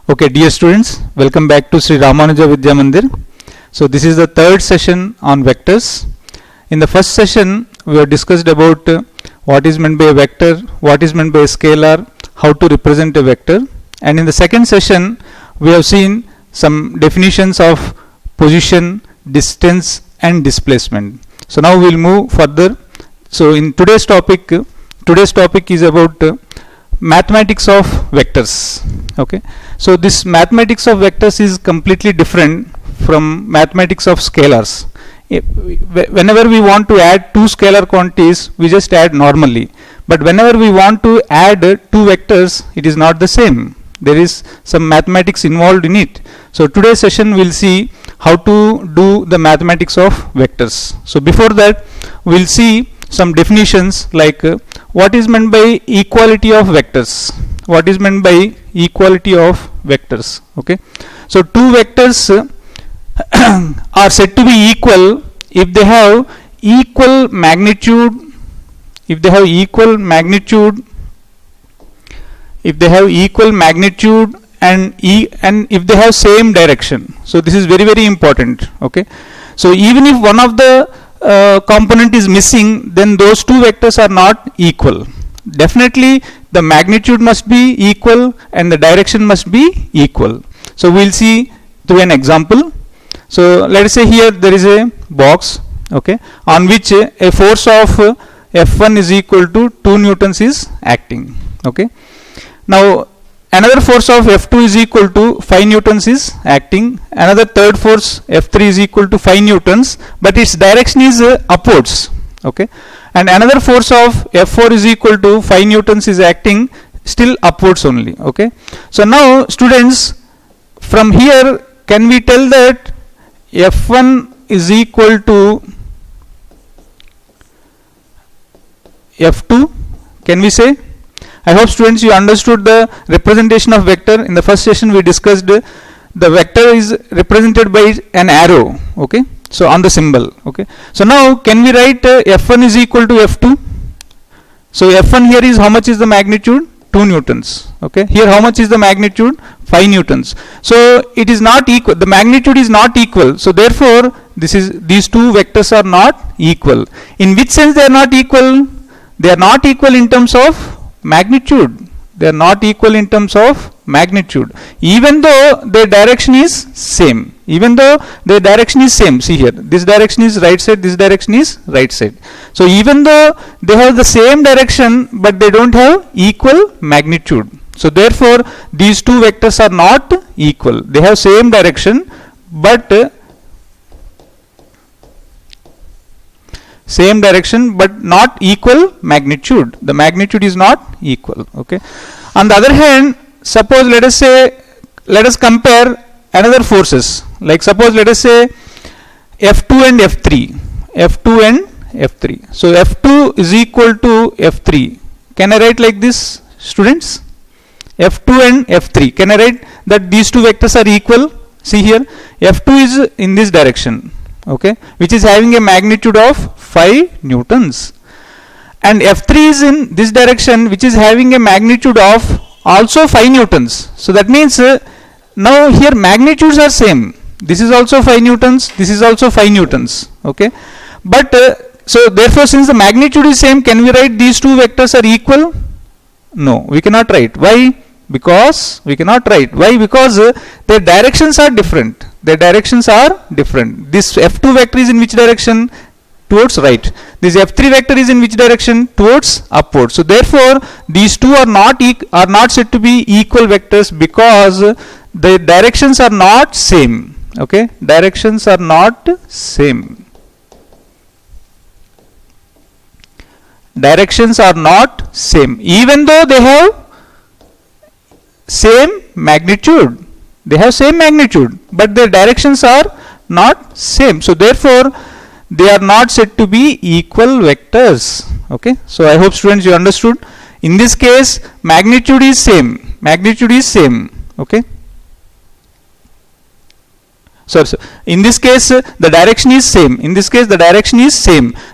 Okay, dear students, welcome back to Sri Ramanuja Vidya Mandir. So this is the third session on vectors. In the first session, we have discussed about what is meant by a vector, what is meant by a scalar, how to represent a vector. And in the second session, we have seen some definitions of position, distance and displacement. So now we will move further. So in today's topic is about mathematics of vectors. Okay, so this mathematics of vectors is completely different from mathematics of scalars. Whenever we want to add two scalar quantities, we just add normally, but whenever we want to add two vectors, it is not the same. There is some mathematics involved in it. So today's session we'll see how to do the mathematics of vectors. So before that, we'll see some definitions like what is meant by equality of vectors. What is meant by equality of vectors? Okay, so two vectors are said to be equal if they have equal magnitude, and if they have same direction. So this is very, very important. Okay, so even if one of the component is missing, then those two vectors are not equal. Definitely the magnitude must be equal and the direction must be equal. So we'll see through an example. So let us say here there is a box, okay, on which a force of F1 is equal to 2 newtons is acting. Okay, now another force of F2 is equal to 5 newtons is acting. Another third force F3 is equal to 5 newtons, but its direction is upwards. Okay, and another force of F4 is equal to 5 newtons is acting, still upwards only. Okay, so now students, from here can we tell that F1 is equal to F2? Can we say? I hope students you understood the representation of vector. In the first session we discussed the vector is represented by an arrow. Okay, so on the symbol. Okay, so now can we write F1 is equal to F2? So F1 here is how much is the magnitude? 2 newtons. Okay, here how much is the magnitude? 5 newtons. So it is not equal, the magnitude is not equal, so therefore these two vectors are not equal. In which sense they are not equal? They are not equal in terms of magnitude. They are not equal in terms of magnitude, even though their direction is same. See here, this direction is right side, this direction is right side. So even though they have the same direction, but they don't have equal magnitude. So therefore these two vectors are not equal. They have same direction, but not equal magnitude. The magnitude is not equal. Okay, on the other hand, suppose let us compare another forces, like suppose let us say F2 and F3. So F2 is equal to F3. Can I write like this, students? F2 and F3. Can I write that these two vectors are equal? See here, F2 is in this direction, okay, which is having a magnitude of 5 newtons, and F3 is in this direction, which is having a magnitude of also 5 newtons. So that means now here magnitudes are same. This is also 5 newtons, this is also 5 newtons. Okay, but so therefore since the magnitude is same, can we write these two vectors are equal? No, we cannot write. Why? Because we cannot write. Why? Because their directions are different. This F2 vector is in which direction? Towards right. This F3 vector is in which direction? Towards upward. So therefore these two are not said to be equal vectors because the directions are not same. Okay, directions are not same. Directions are not same, even though they have same magnitude. But their directions are not same. So therefore they are not said to be equal vectors. Okay, so I hope students you understood. In this case magnitude is same. Okay, so in this case the direction is same.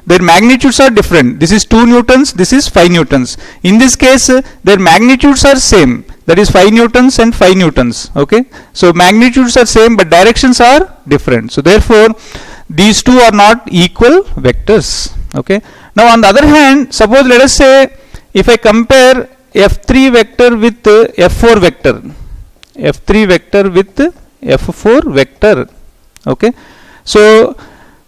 Their magnitudes are different. This is 2 newtons, this is 5 newtons. In this case their magnitudes are same. that is 5 newtons and 5 newtons. Okay, so magnitudes are same but directions are different. So therefore these two are not equal vectors. Okay, now on the other hand, suppose let us say if I compare f3 vector with f4 vector, f3 vector with f4 vector. Okay, so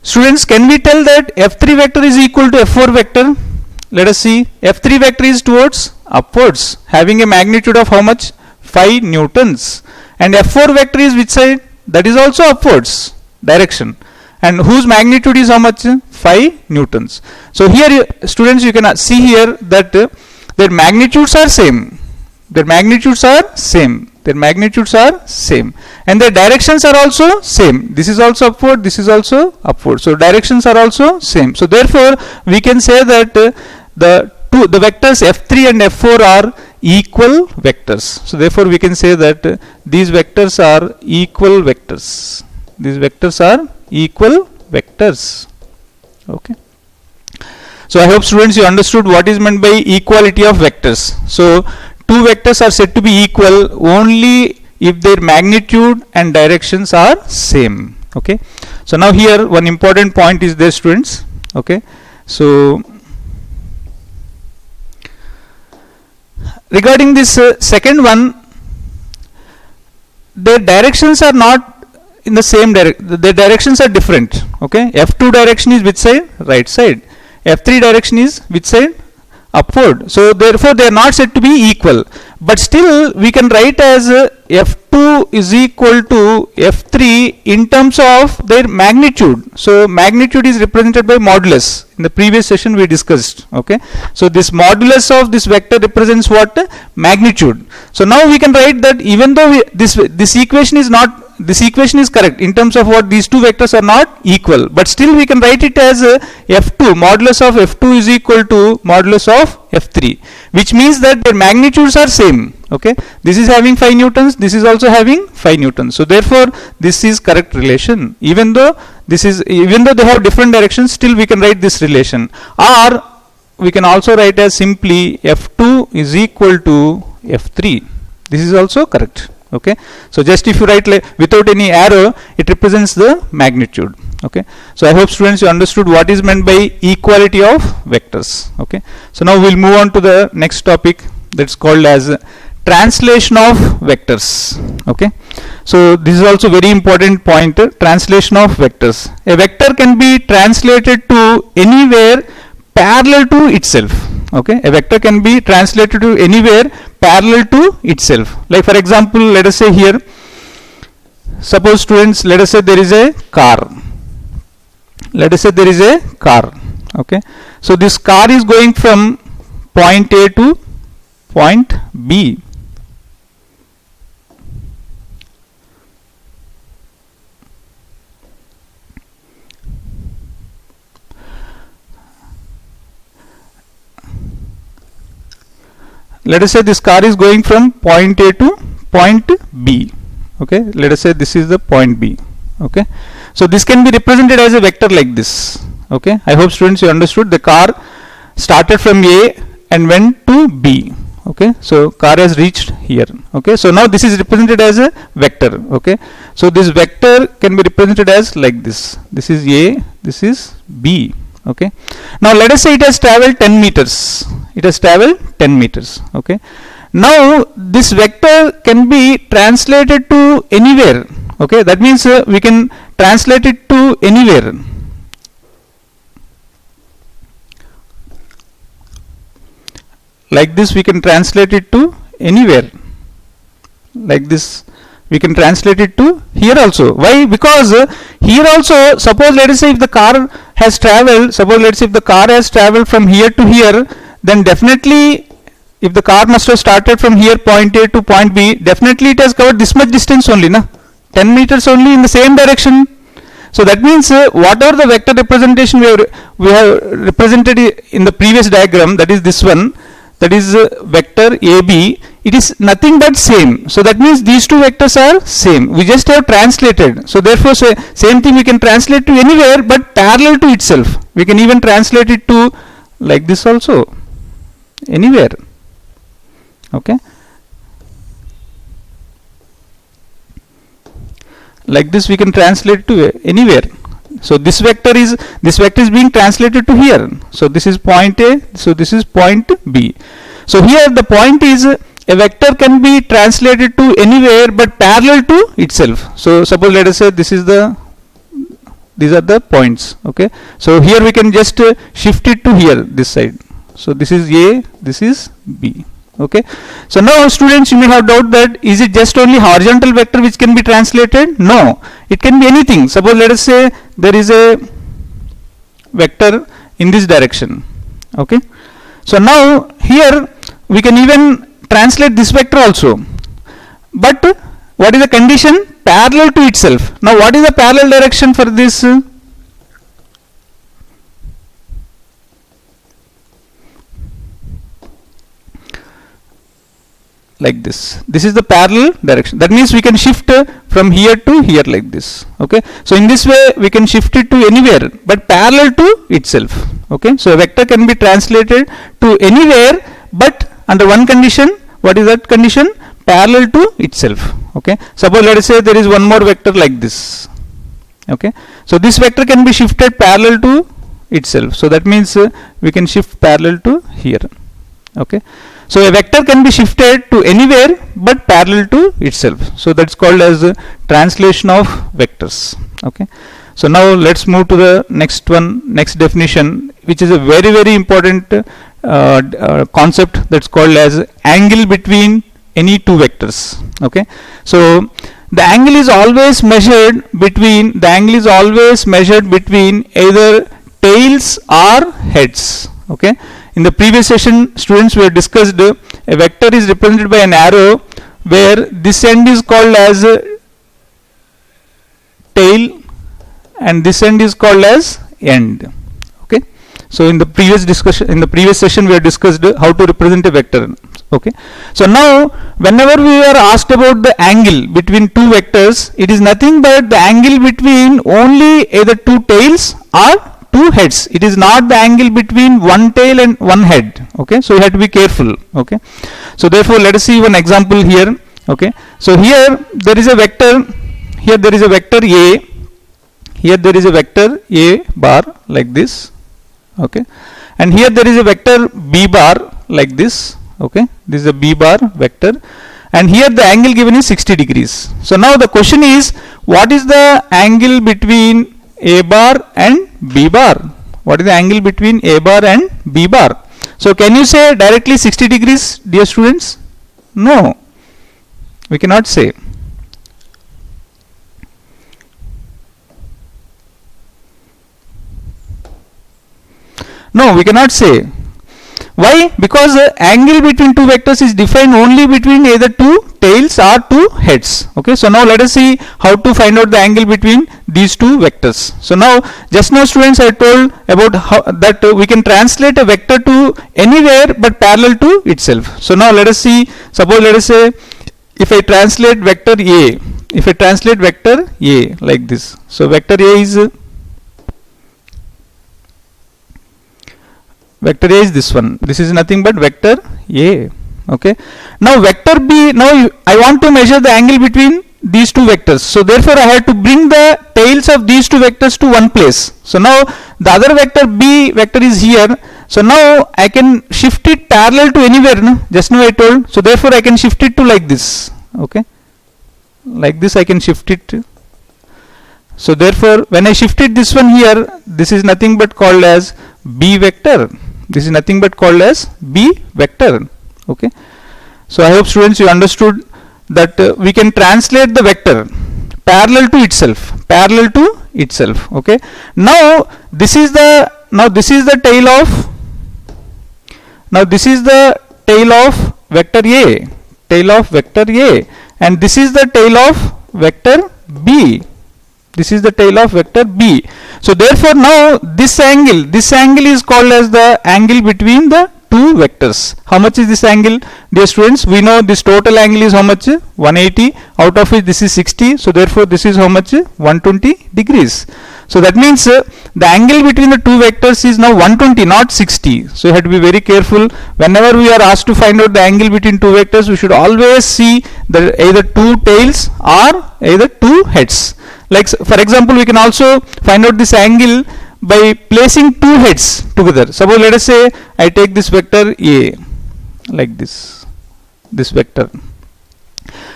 students, can we tell that f3 vector is equal to f4 vector? Let us see. f3 vector is towards upwards, having a magnitude of how much? 5 newtons. And f4 vector is which side? That is also upwards direction, and whose magnitude is how much? 5 newtons. So here students, you can see here that their magnitudes are same. Their magnitudes are same. Their magnitudes are same, and their directions are also same. This is also upward, this is also upward. So directions are also same. So therefore we can say that the vectors f3 and f4 are equal vectors. So therefore we can say that these vectors are equal vectors. These vectors are equal vectors. Okay. So I hope students you understood what is meant by equality of vectors. So two vectors are said to be equal only if their magnitude and directions are same. Okay. So now here one important point is there, students. Okay. So regarding this second one, their directions are not in the same direction. Their directions are different. Okay. F2 direction is which side? Right side. F3 direction is which side? Upward. So therefore they are not said to be equal, but still we can write as f2 is equal to f3 in terms of their magnitude. So magnitude is represented by modulus. In the previous session we discussed. Okay, so this modulus of this vector represents what? Magnitude. So now we can write that even though this equation is not, this equation is correct in terms of what these two vectors are not equal, but still we can write it as f2, modulus of f2 is equal to modulus of f3, which means that their magnitudes are same. Okay, this is having 5 newtons, this is also having 5 newtons. So therefore this is correct relation. Even though they have different directions, still we can write this relation. Or we can also write as simply f2 is equal to f3. This is also correct. Okay, so just if you write without any arrow, it represents the magnitude. Okay, so I hope students you understood what is meant by equality of vectors. Okay, so now we'll move on to the next topic, that's called as translation of vectors. Okay, so this is also very important point, translation of vectors. A vector can be translated to anywhere parallel to itself. Okay, a vector can be translated to anywhere parallel to itself. Like for example, let us say here, suppose students, let us say there is a car. Let us say there is a car. Okay, so this car is going from point A to point B. Let us say this car is going from point A to point B. Okay, let us say this is the point B. Okay, so this can be represented as a vector like this. Okay, I hope students you understood. The car started from A and went to B. Okay, so car has reached here. Okay, so now this is represented as a vector. Okay, so this vector can be represented as like this. This is A, this is B. Okay, now let us say it has traveled 10 meters. It has traveled 10 meters. Okay, now this vector can be translated to anywhere. Okay, that means we can translate it to anywhere. Like this we can translate it to anywhere. Like this we can translate it to here also. Why? Because here also, suppose let us say if the car has traveled, suppose let us say if the car has traveled from here to here, then definitely if the car must have started from here point A to point B, definitely it has covered this much distance only, na? 10 meters only in the same direction. So that means whatever the vector representation we have represented in the previous diagram, that is this one, that is vector AB, it is nothing but same. So that means these two vectors are same. We just have translated. So therefore same thing we can translate to anywhere but parallel to itself. We can even translate it to like this also, anywhere. Okay, Like this we can translate to anywhere. So this vector is being translated to here. So this is point A, so this is point B. So here the point is a vector can be translated to anywhere but parallel to itself. So suppose let us say these are the points. Okay, so here we can just shift it to here, this side. So this is A, this is B. Okay, so now students, you may have doubt that is it just only horizontal vector which can be translated? No, it can be anything. Suppose let us say there is a vector in this direction. Okay, so now here we can even translate this vector also, but what is the condition? Parallel to itself. Now what is the parallel direction for this? Like this. This is the parallel direction. That means we can shift from here to here like this. Okay, so in this way we can shift it to anywhere but parallel to itself. Okay, so a vector can be translated to anywhere but under one condition. What is that condition? Parallel to itself. Okay, suppose let us say there is one more vector like this. Okay, so this vector can be shifted parallel to itself. So that means we can shift parallel to here. Okay, so a vector can be shifted to anywhere but parallel to itself. So that's called as translation of vectors. Okay, so now let's move to the next definition, which is a very important concept, that's called as angle between any two vectors. Okay, so the angle is always measured between either tails or heads. Okay, in the previous session, students, we have discussed a vector is represented by an arrow where this end is called as tail and this end is called as end. Okay, so in the previous session we have discussed how to represent a vector. Okay, so now whenever we are asked about the angle between two vectors, it is nothing but the angle between only either two tails or two heads. It is not the angle between one tail and one head. Okay, so you have to be careful. Okay, so therefore let us see one example here. Okay, so here there is a vector, here there is a vector A, here there is a vector A bar like this. Okay, and here there is a vector B bar like this. Okay, this is a B bar vector, and here the angle given is 60 degrees. So now the question is, what is the angle between A bar and B bar? What is the angle between A bar and B bar? So can you say directly 60 degrees, dear students? No, we cannot say. No, we cannot say. Why? Because the angle between two vectors is defined only between either two tails or two heads. Okay, so now let us see how to find out the angle between these two vectors. So now, just now students, I told about how that we can translate a vector to anywhere but parallel to itself. So now let us see, suppose let us say if I translate vector A, like this. So vector A is this one. This is nothing but vector A. Okay, now vector B, now I want to measure the angle between these two vectors, so therefore I have to bring the tails of these two vectors to one place. So now the other vector B vector is here, so now I can shift it parallel to anywhere, no? Just now I told, so therefore I can shift it to like this. Okay, like this I can shift it. So therefore when I shifted this one here, this is nothing but called as B vector. This is nothing but called as B vector. Okay, so I hope students you understood that we can translate the vector parallel to itself. Okay, now this is the tail of vector A, and this is the tail of vector B. So therefore now this angle is called as the angle between the two vectors. How much is this angle, dear students? We know this total angle is how much? 180, out of which this is 60, so therefore this is how much? 120 degrees. So that means the angle between the two vectors is now 120, not 60. So you have to be very careful. Whenever we are asked to find out the angle between two vectors, we should always see the either two tails or either two heads. Like for example, we can also find out this angle by placing two heads together. Suppose let us say I take this vector A like this vector.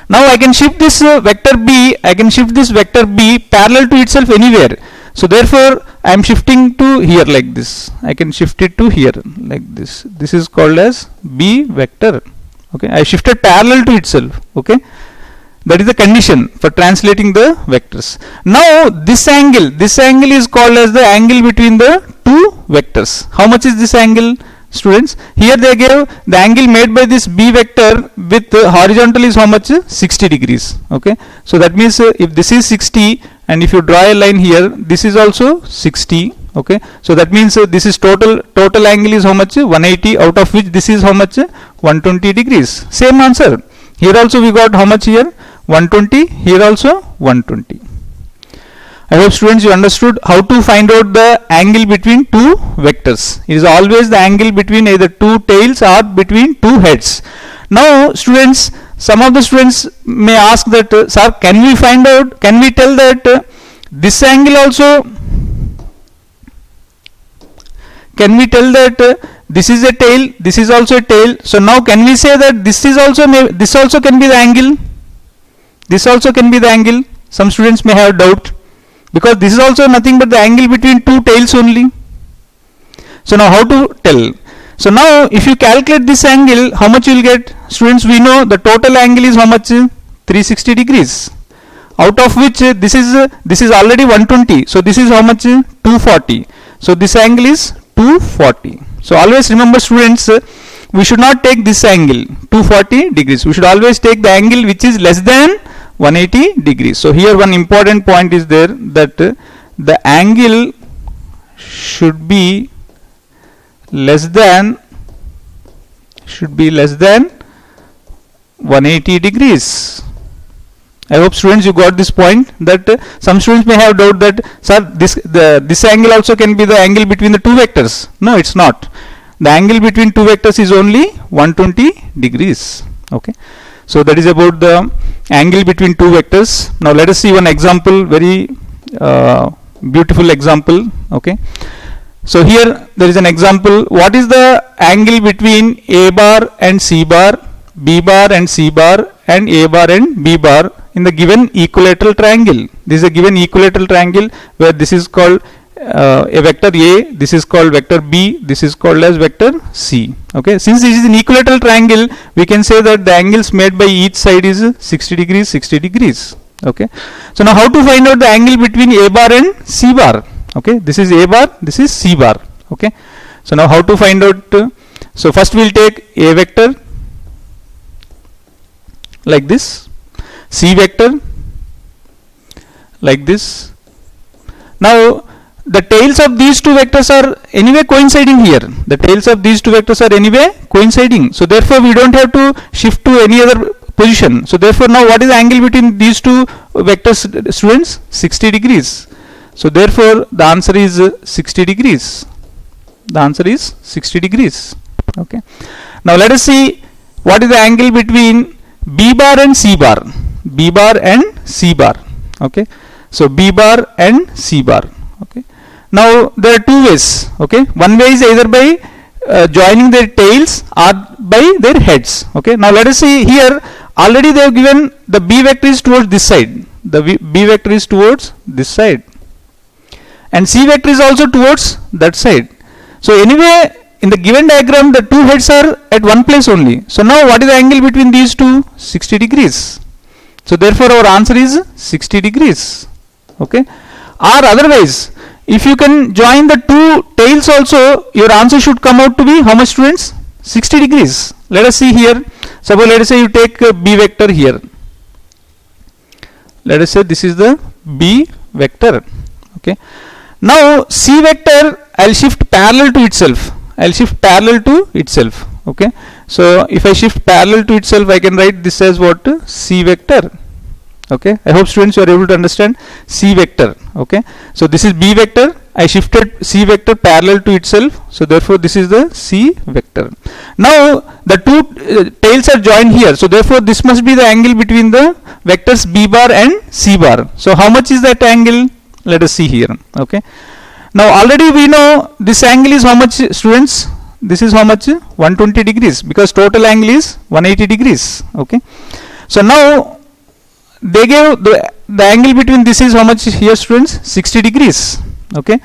Now I can shift this vector B, I can shift this vector B parallel to itself anywhere. So therefore I am shifting to here like this. I can shift it to here like this. This is called as B vector. Okay, I shifted parallel to itself. Okay, that is the condition for translating the vectors. Now this angle is called as the angle between the two vectors. How much is this angle, students? Here they gave the angle made by this B vector with horizontal is how much? 60 degrees. Okay, so that means if this is 60 and if you draw a line here, this is also 60. Okay, so that means this is total angle is how much? 180, out of which this is how much? 120 degrees. Same answer. Here also we got how much here? 120, here also 120. I hope students you understood how to find out the angle between two vectors. It is always the angle between either two tails or between two heads. Now students, some of the students may ask that sir, can we find out, can we tell that this angle also, can we tell that this is a tail, this is also a tail. So now can we say that this is also, this also can be the angle, this also can be the angle? Some students may have doubt, because this is also nothing but the angle between two tails only. So now how to tell? So now if you calculate this angle, how much you will get? Students, we know the total angle is how much? 360 degrees. Out of which this is already 120. So this is how much? 240. So this angle is 240. So always remember students, we should not take this angle 240 degrees. We should always take the angle which is less than 180 degrees. So here one important point is there, that the angle should be less than 180 degrees. I hope students you got this point, that some students may have doubt that sir, this angle also can be the angle between the two vectors. No, it's not. The angle between two vectors is only 120 degrees. Okay, so that is about the angle between two vectors. Now let us see one example, very beautiful example. Okay, so here there is an example. What is the angle between A bar and C bar, B bar and C bar, and A bar and B bar in the given equilateral triangle? This is a given equilateral triangle where this is called a vector A, this is called vector B, this is called as vector C. Okay, since this is an equilateral triangle, we can say that the angles made by each side is 60 degrees, 60 degrees. Okay, so now how to find out the angle between A bar and C bar? Okay, this is A bar, this is C bar. Okay, so now how to find out? So first we will take A vector like this, C vector like this. Now the tails of these two vectors are anyway coinciding here. The tails of these two vectors are anyway coinciding. So therefore we don't have to shift to any other position. So therefore now what is the angle between these two vectors, students? 60 degrees. So therefore the answer is 60 degrees. The answer is 60 degrees. Okay. Now let us see what is the angle between B bar and C bar. B bar and C bar. Okay. So B bar and C bar. Okay. Now there are two ways. Okay. One way is either by joining their tails or by their heads. Okay. Now let us see here. Already they have given the B vector is towards this side. The B vector is towards this side, and C vector is also towards that side. So anyway, in the given diagram, the two heads are at one place only. So now what is the angle between these two? 60 degrees. So therefore our answer is 60 degrees. Okay. Or otherwise, if you can join the two tails also, your answer should come out to be how much, students? 60 degrees. Let us see here. Suppose let us say you take B vector here. Let us say this is the B vector. Okay. Now C vector I will shift parallel to itself. I will shift parallel to itself. Okay. So if I shift parallel to itself, I can write this as what? C vector. Okay, I hope students you are able to understand C vector. Okay, so this is B vector. I shifted C vector parallel to itself, so therefore this is the C vector. Now the two tails are joined here, so therefore this must be the angle between the vectors B bar and C bar. So how much is that angle? Let us see here. Okay, now already we know this angle is how much, students? This is how much? 120 degrees, because total angle is 180 degrees. Okay, so now they gave the angle between this is how much here, students? 60 degrees. Okay,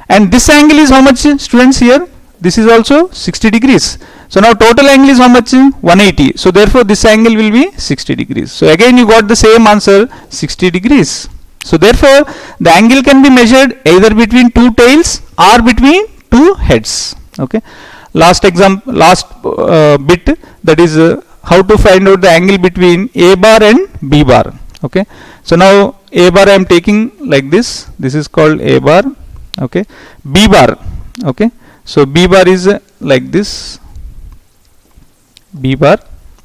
and this angle is how much, students? Here this is also 60 degrees. So now total angle is how much? 180. So therefore this angle will be 60 degrees. So again you got the same answer, 60 degrees. So therefore the angle can be measured either between two tails or between two heads. Okay, last example, last bit, that is how to find out the angle between A bar and B bar. Okay, so now A bar I am taking like this. This is called A bar. Okay, B bar. Okay, so B bar is like this. B bar.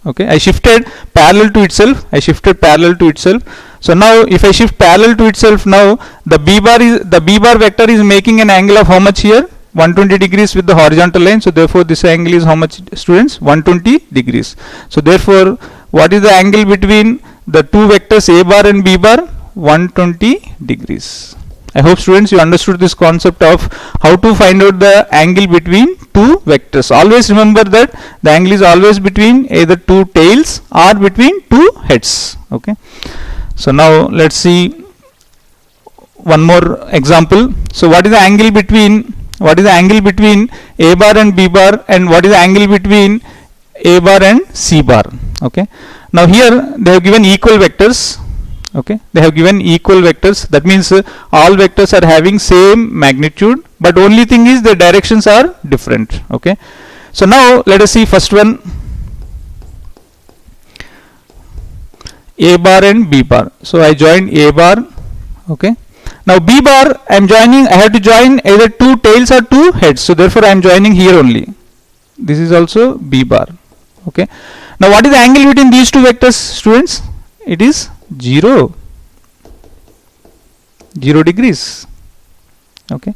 Okay, I shifted parallel to itself. I shifted parallel to itself. So now if I shift parallel to itself, now the B bar vector is making an angle of how much here? 120 degrees with the horizontal line. So therefore this angle is how much, students? 120 degrees. So therefore what is the angle between the two vectors A bar and B bar? 120 degrees. I hope students you understood this concept of how to find out the angle between two vectors. Always remember that the angle is always between either two tails or between two heads. Okay, so now let's see one more example. So what is the angle between A bar and B bar, and what is the angle between A bar and C bar? Okay, now here they have given equal vectors. Okay, they have given equal vectors. That means all vectors are having same magnitude, but only thing is the directions are different. Okay, so now let us see first one, A bar and B bar. So I joined A bar. Okay, now B bar I am joining, I have to join either two tails or two heads, so therefore I am joining here only. This is also B bar. Okay, now what is the angle between these two vectors, students? It is 0 degrees. Okay,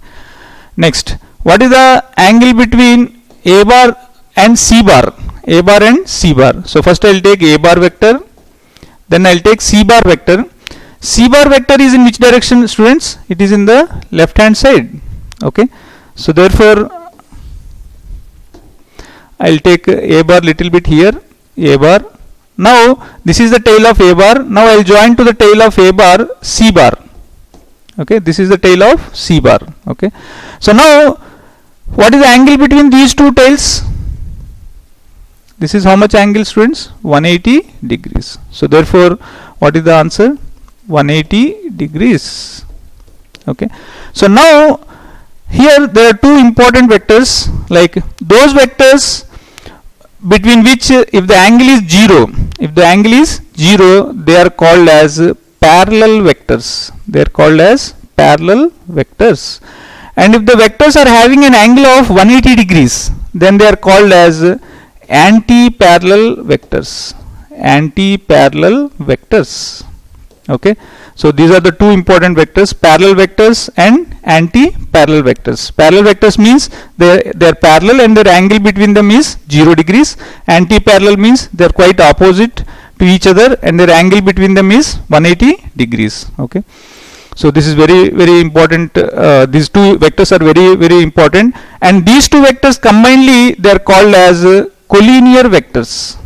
next, what is the angle between A bar and C bar? A bar and C bar. So first I will take A bar vector, then I will take C bar vector. C bar vector is in which direction, students? It is in the left hand side. Okay, so therefore I will take A bar little bit here, A bar. Now this is the tail of A bar. Now I will join to the tail of A bar, C bar. Okay, this is the tail of C bar. Okay, so now what is the angle between these two tails? This is how much angle, students? 180 degrees. So therefore what is the answer? 180 degrees. Okay, so now here there are two important vectors, like those vectors between which if the angle is 0, they are called as parallel vectors. They are called as parallel vectors. And if the vectors are having an angle of 180 degrees, then they are called as anti-parallel vectors. Anti-parallel vectors. Okay, so these are the two important vectors, parallel vectors and anti-parallel vectors. Parallel vectors means they are parallel and their angle between them is 0 degrees. Anti-parallel means they are quite opposite to each other and their angle between them is 180 degrees. Okay, so this is very, very important. These two vectors are very, very important, and these two vectors combinedly they are called as collinear vectors.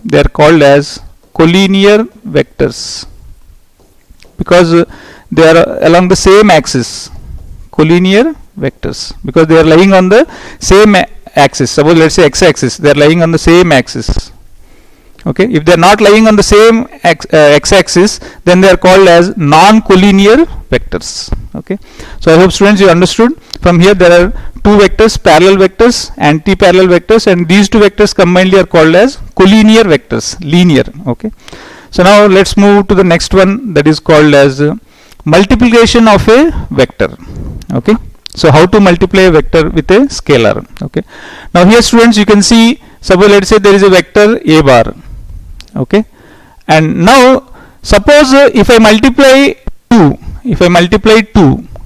They are called as collinear vectors because they are along the same axis. Collinear vectors because they are lying on the same axis. Suppose let's say x-axis, they are lying on the same axis. Okay, if they are not lying on the same x-axis, then they are called as non-collinear vectors. Okay, so I hope students you understood. From here there are two vectors, parallel vectors, anti-parallel vectors, and these two vectors combinedly are called as collinear vectors, linear. Okay, so now let's move to the next one, that is called as multiplication of a vector. Okay, so how to multiply a vector with a scalar. Okay, now here students you can see, suppose let's say there is a vector A bar. Okay, and now Suppose if I multiply 2,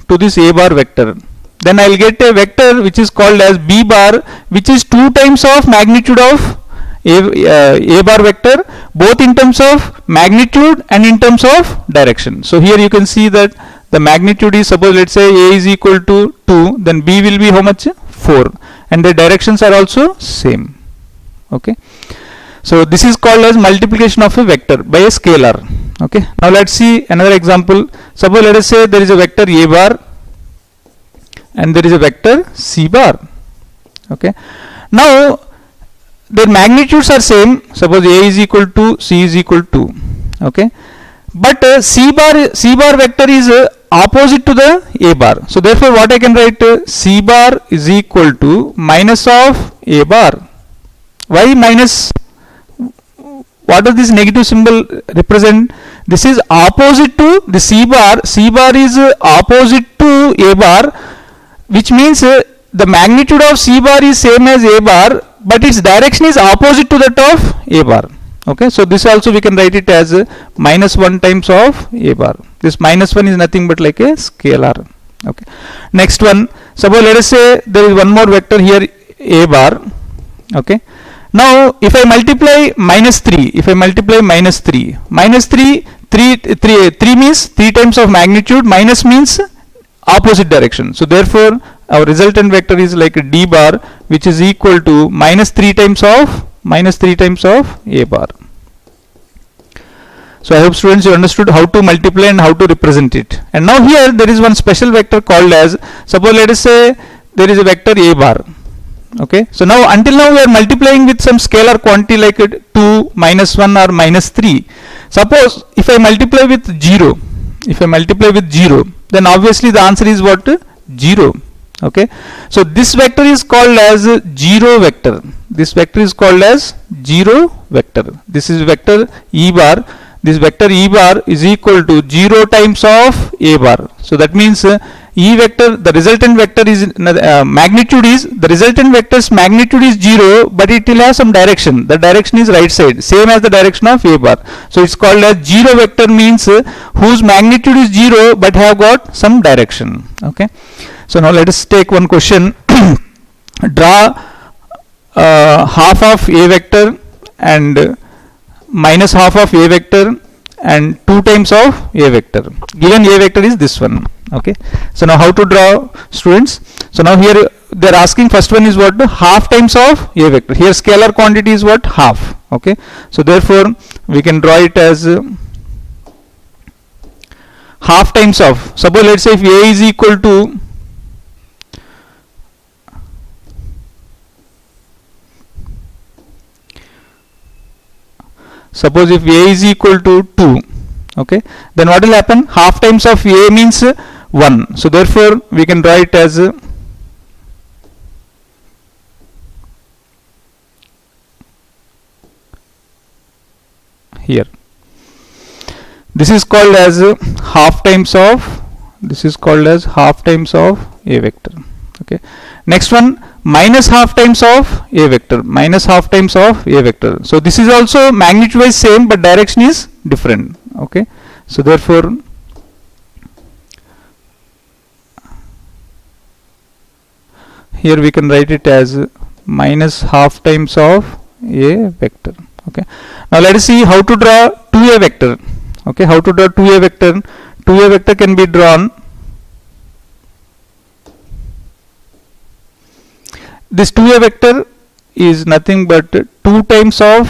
to this a bar vector, then I will get a vector which is called as b bar, which is 2 times of magnitude of a bar vector, both in terms of magnitude and in terms of direction. So here you can see that the magnitude is, suppose let's say a is equal to 2, then b will be how much? 4, and the directions are also same. Okay, so this is called as multiplication of a vector by a scalar. Okay, now let's see another example. Suppose let us say there is a vector a bar and there is a vector c bar. Okay, now their magnitudes are same. Suppose a is equal to, c is equal to. Okay, but c bar vector is opposite to the a bar. So therefore what I can write, c bar is equal to minus of a bar. Why minus? What does this negative symbol represent? This is opposite to the c bar. C bar is opposite to a bar, which means the magnitude of c bar is same as a bar, but its direction is opposite to that of a bar. Okay, so this also we can write it as minus 1 times of a bar. This minus 1 is nothing but like a scalar. Okay, next one, suppose let us say there is one more vector here a bar. Okay, now if I multiply minus 3, three means 3 times of magnitude, minus means opposite direction. So therefore our resultant vector is like d bar, which is equal to minus 3 times of a bar. So I hope students you understood how to multiply and how to represent it. And now here there is one special vector called as, suppose let us say there is a vector a bar. Okay, so now until now we are multiplying with some scalar quantity like 2, minus 1 or minus 3. Suppose if I multiply with 0, then obviously the answer is what? 0. Okay, so this vector is called as 0 vector. This vector is called as 0 vector. This is vector e bar. This vector e bar is equal to 0 times of a bar. So that means e vector, the resultant vector is magnitude is, the resultant vector's magnitude is 0, but it will have some direction. The direction is right side, same as the direction of a bar. So it's called as 0 vector, means whose magnitude is 0 but have got some direction. Okay, so now let us take one question. Draw half of a vector and minus half of a vector and 2 times of a vector. Given a vector is this one. Okay, so now how to draw, students? So now here they are asking, first one is what? Half times of a vector. Here scalar quantity is what? Half. Okay, so therefore we can draw it as half times of, suppose let's say if a is equal to suppose if a is equal to 2, okay, then what will happen? Half times of a means 1. So therefore we can draw it as here. This is called as half times of, a vector. Okay, next one, minus half times of a vector, so this is also magnitude wise same but direction is different. Okay, so therefore here we can write it as minus half times of a vector. Okay, now let us see how to draw 2a vector. Okay, how to draw 2a vector? 2a vector can be drawn. This 2a vector is nothing but 2 times of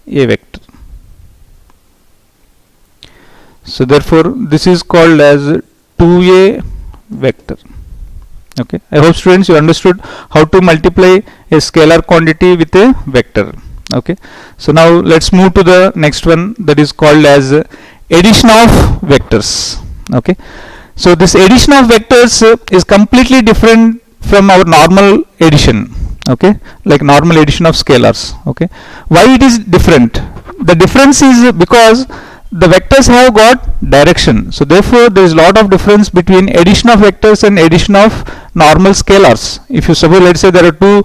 a vector. So therefore this is called as 2a vector. Okay, I hope students you understood how to multiply a scalar quantity with a vector. Okay, so now let's move to the next one, that is called as addition of vectors. Okay, so this addition of vectors is completely different from our normal addition. Okay, like normal addition of scalars. Okay, why it is different? The difference is because the vectors have got direction. So therefore there is a lot of difference between addition of vectors and addition of normal scalars. If you suppose let's say there are two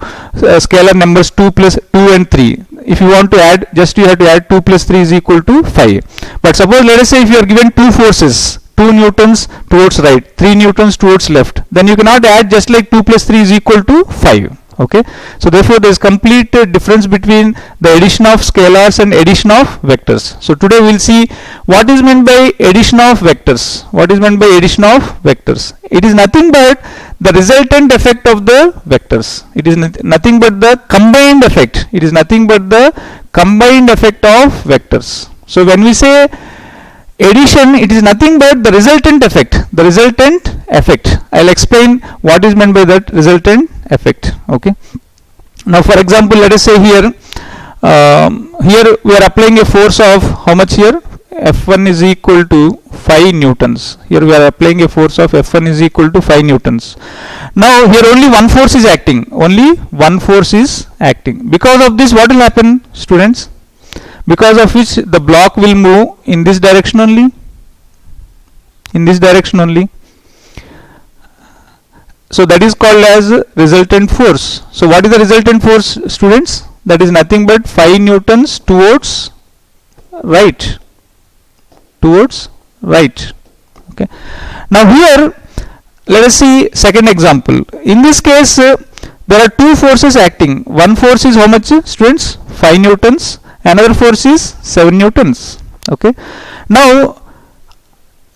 scalar numbers 2 plus 2 and 3, if you want to add, just you have to add 2 plus 3 is equal to 5. But suppose let us say if you are given two forces, 2 newtons towards right, 3 newtons towards left, then you cannot add just like 2 plus 3 is equal to 5. Okay, so therefore there is complete difference between the addition of scalars and addition of vectors. So today we will see what is meant by addition of vectors. What is meant by addition of vectors? It is nothing but the resultant effect of the vectors. It is nothing but the combined effect. It is nothing but the combined effect of vectors. So when we say addition, it is nothing but the resultant effect. The resultant effect. I'll explain what is meant by that resultant effect. Okay. Now, for example, let us say here, here we are applying a force of how much here? F1 is equal to 5 newtons. Here we are applying a force of F1 is equal to 5 newtons. Now, here only one force is acting. Only one force is acting. Because of this, what will happen, students? Because of which the block will move in this direction only. In this direction only. So that is called as resultant force. So what is the resultant force, students? That is nothing but 5 newtons towards right. Towards right. Okay. Now here let us see second example. In this case there are two forces acting. One force is how much, students? 5 newtons. Another force is 7 newtons. Okay. Now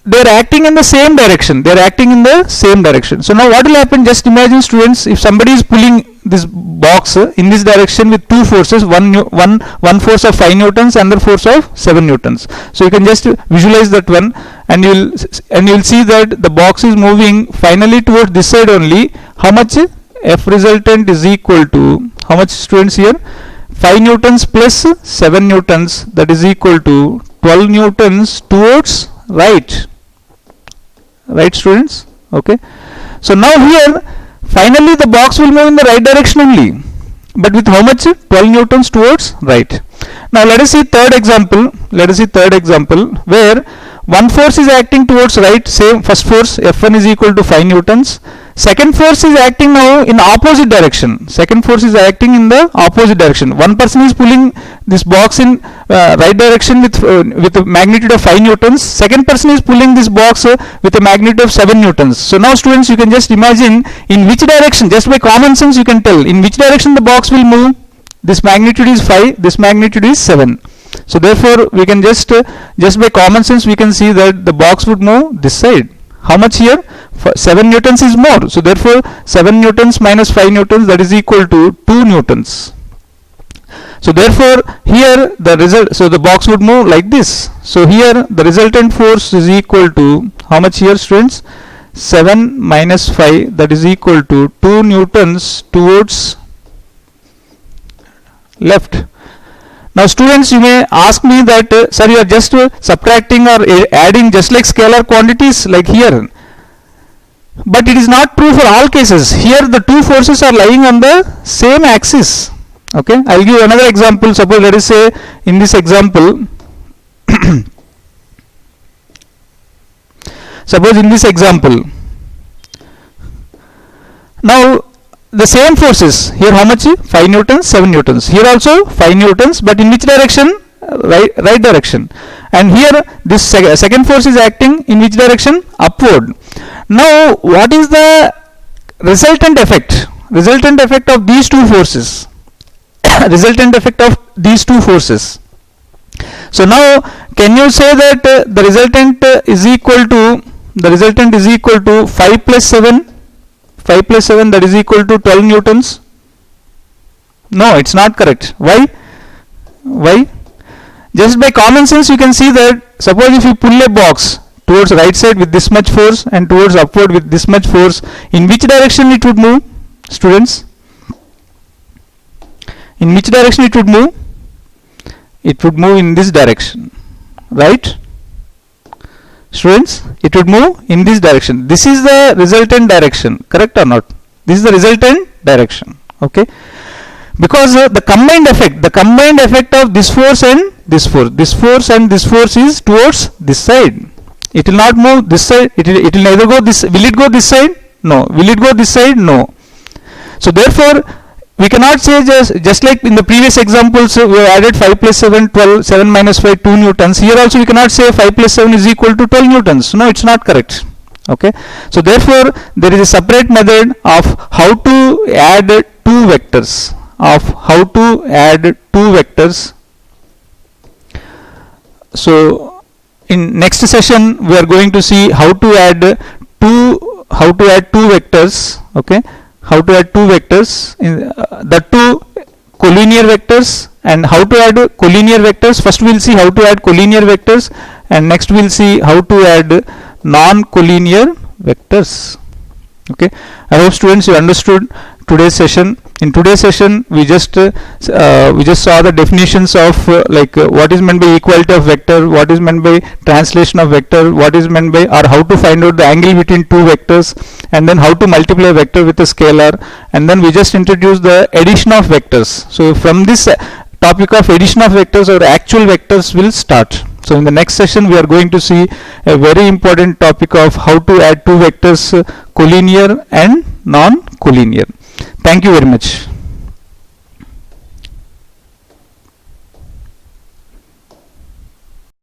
they are acting in the same direction. They are acting in the same direction. So now what will happen? Just imagine, students, if somebody is pulling this box in this direction with two forces, one force of 5 newtons, another force of 7 newtons. So you can just visualize that one, and you'll see that the box is moving finally towards this side only. How much? F resultant is equal to how much, students? Here 5 newtons plus 7 newtons, that is equal to 12 newtons towards right. Right, students? Okay. So now here finally the box will move in the right direction only, but with how much? 12 newtons towards right. Now let us see third example. Let us see third example where one force is acting towards right. Same first force F1 is equal to 5 newtons. Second force is acting now in opposite direction. Second force is acting in the opposite direction. One person is pulling this box in right direction with a magnitude of 5 newtons. Second person is pulling this box with a magnitude of 7 newtons. So now, students, you can just imagine in which direction, just by common sense you can tell in which direction the box will move. This magnitude is 5, this magnitude is 7. So therefore we can just by common sense we can see that the box would move this side. How much here? 7 newtons is more. So therefore 7 newtons minus 5 newtons, that is equal to 2 newtons. So therefore here the result, so the box would move like this. So here the resultant force is equal to how much here, students? 7 minus 5, that is equal to 2 newtons towards left. Now students, you may ask me that sir, you are just subtracting or adding just like scalar quantities like here, but it is not true for all cases. Here the two forces are lying on the same axis. Okay, I will give another example. Suppose let us say in this example suppose in this example now the same forces here, how much? 5 newtons, 7 newtons. Here also 5 newtons, but in which direction? Right direction. And here this second force is acting in which direction? Upward. Now what is the resultant effect? Resultant effect of these two forces. Resultant effect of these two forces. So now can you say that the resultant is equal to 5 plus 7? 5 plus 7, that is equal to 12 newtons. No, it's not correct. Why? Just by common sense you can see that suppose if you pull a box towards right side with this much force and towards upward with this much force, in which direction it would move, students? In which direction it would move? It would move in this direction, right? Students, it would move in this direction. This is the resultant direction, correct or not? This is the resultant direction. Okay, because the combined effect of this force and this force and this force is towards this side. It will not move this side. It will neither go this. Will it go this side? No. Will it go this side? No. So therefore we cannot say just like in the previous examples we added 5 plus 7 12, 7 minus 5 2 newtons. Here also we cannot say 5 plus 7 is equal to 12 newtons. No, it's not correct. Okay, so therefore there is a separate method of how to add two vectors, So in next session we are going to see how to add two vectors. Okay, how to add two vectors in the two collinear vectors, and how to add collinear vectors. First we will see how to add collinear vectors, and next we will see how to add non-collinear vectors. Okay, I hope students you understood today's session. In today's session we just saw the definitions of what is meant by equality of vector, what is meant by translation of vector, what is meant by, or how to find out the angle between two vectors, and then how to multiply a vector with a scalar, and then we just introduced the addition of vectors. So from this topic of addition of vectors, our actual vectors will start. So in the next session we are going to see a very important topic of how to add two vectors, collinear and non-collinear. Thank you very much.